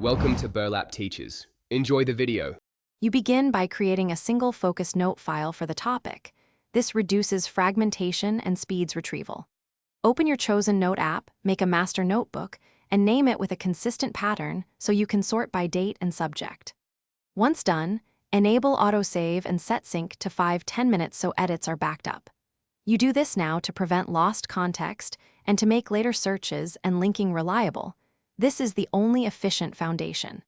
Welcome to Burlap Teachers. Enjoy the video. You begin by creating a single focused note file for the topic. This reduces fragmentation and speeds retrieval. Open your chosen note app, make a master notebook, and name it with a consistent pattern so you can sort by date and subject. Once done, enable autosave and set sync to 5-10 minutes so edits are backed up. You do this now to prevent lost context and to make later searches and linking reliable. This is the only efficient foundation.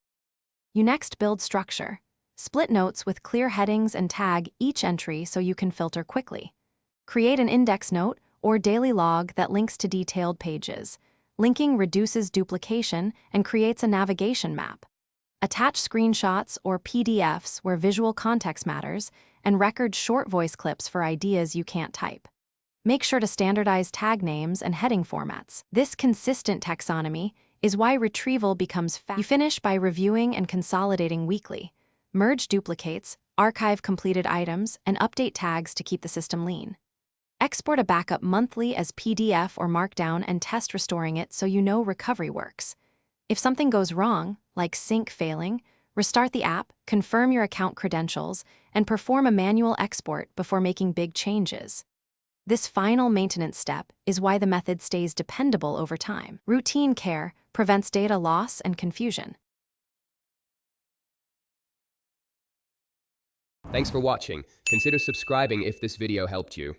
You next build structure. Split notes with clear headings and tag each entry so you can filter quickly. Create an index note or daily log that links to detailed pages. Linking reduces duplication and creates a navigation map. Attach screenshots or PDFs where visual context matters, and record short voice clips for ideas you can't type. Make sure to standardize tag names and heading formats. This consistent taxonomy is why retrieval becomes fast. You finish by reviewing and consolidating weekly. Merge duplicates, archive completed items, and update tags to keep the system lean. Export a backup monthly as PDF or Markdown and test restoring it so you know recovery works. If something goes wrong, like sync failing, restart the app, confirm your account credentials, and perform a manual export before making big changes. This final maintenance step is why the method stays dependable over time. Routine care prevents data loss and confusion. Thanks for watching. Consider subscribing if this video helped you.